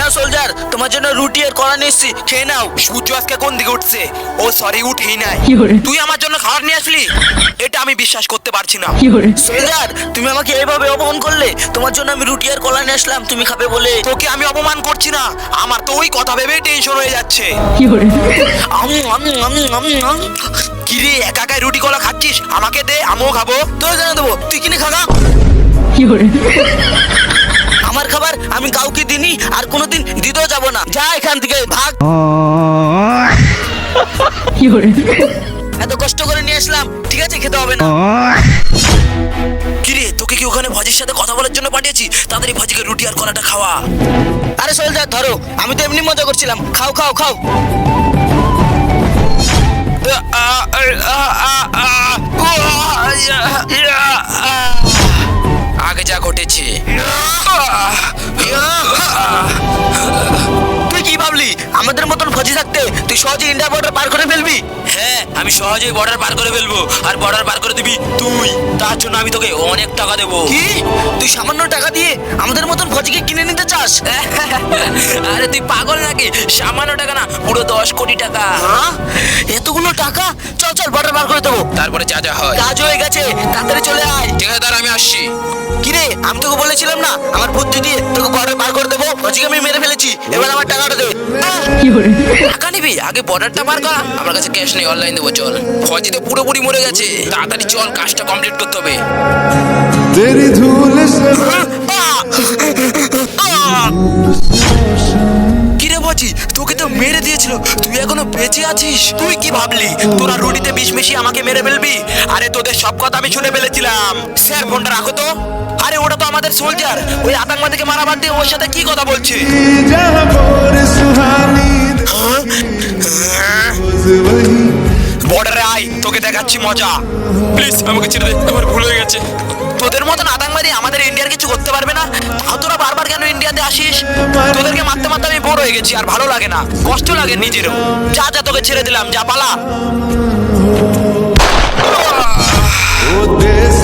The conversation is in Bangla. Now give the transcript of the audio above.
নাও সোলজার, তোমার জন্য রুটি আর কলা নিয়ে এসেছি, খেয়ে নাও। সূর্য আজকে কোন দিকে উঠছে? ও সরি, উঠেই নাই। 有人， তুই আমার জন্য খাবার নিয়ে আসলি? এটা আমি বিশ্বাস করতে পারছি না। 有人， সোলজার, তুমি আমাকে এইভাবে অপমান করলে। তোমার জন্য আমি রুটি আর কলা নিয়ে আসলাম, তুমি খাবে বলে। তোকে আমি অপমান করছি না, আমার তো ওই কথা ভেবেই টেনশন হয়ে যাচ্ছে। 有人， কি রে, একা একাই রুটি কলা খাচ্ছিস? আমাকে দে, আমিও খাবো। তোর কেন দেবো? তুই কিনে খাগা। 有人， আমার খাবার আমি কাউকে দিইনি, আর কোনোদিন দিতেও যাবো না। যা এখান থেকে, ভাগ। 有人， এত কষ্ট করে নিয়ে আসলাম, ঠিক আছে, খেতে হবে না। কিরে, তোকে কি ওখানে ভজির সাথে কথা বলার জন্য পাঠিয়েছি? তাড়াতাড়ি ভজিকে রুটি আর কলাটা খাওয়া। আরে সোলজার ধরো, আমি তো এমনি মজা করছিলাম। খাও খাও খাও। আগে যা ঘটেছে। তুই কি ভাবলি আমাদের মতন ফজি থাকতে তুই সহজে ইন্ডিয়া বর্ডার পার করে ফেলবি? হ্যাঁ, আমি সহজেই বর্ডার পার করে ফেলবো, আর বর্ডার পার করে দিবি তুই। তার জন্য আমি তোকে অনেক টাকা দেবো। কি, তুই সামান্য টাকা দিয়ে আমাদের মতন ফজিকে কিনে নিতে চাস? আরে তুই পাগল নাকি? সামান্য টাকা না, পুরো 10 কোটি টাকা। হ্যাঁ, এতগুলো টাকা? চল চল, বর্ডার পার করে দেবো। তারপরে যা যা হয়। কাজ হয়ে গেছে, তাড়াতাড়ি চলে আয়। ঠিক আছে, দাঁড়া, আমি আসছি। কিরে, আমি তোকে বলেছিলাম না আমার বুদ্ধি দিয়ে তোকে বর্ডার পার করে দেবো? ফজিকে আমি মেরে ফেলেছি, এবার আমার টাকাটা দে। 有人， টাকা নিবি? আগে বর্ডারটা পার কর। আমার কাছে ক্যাশ নেই, অনলাইন দেবো। চল, ফজি তো পুরোপুরি মরে গেছে। তাড়াতাড়ি চল, কাজটা কমপ্লিট করতে হবে। तेरी धूल से কিরে বলছি, তোকে তো মেরে দিয়েছিল, তুই এখনো বেঁচে আছিস? তুই কি ভাবলি তোরা রুটিতে বিষ মিশিয়ে আমাকে মেরে ফেলবি? আরে তোদের সব কথা আমি শুনে ফেলেছিলাম। স্যার, ফোনটা রাখো তো। আরে ওটা তো আমাদের সোলজার, ওই আতঙ্কবাদীকে মারা বাদ দিয়ে ওর সাথে কি কথা বলছে? जहाँ मोर सुहानी वही বর্ডারে আয়, তোকে দেখাচ্ছি মজা। প্লিজ আমাকে ছেড়ে দে, আমার ভুল হয়ে গেছে। তোদের মতন আতঙ্কবাদী আমাদের ইন্ডিয়ার কিছু করতে পারবে না। তাও তোরা বারবার কেন ইন্ডিয়াতে আসিস? তোদেরকে মারতে মারতে আমি বোর হয়ে গেছি, আর ভালো লাগে না, কষ্ট লাগে নিজেরও। যা যা, তোকে ছেড়ে দিলাম, যা পালা। वो देश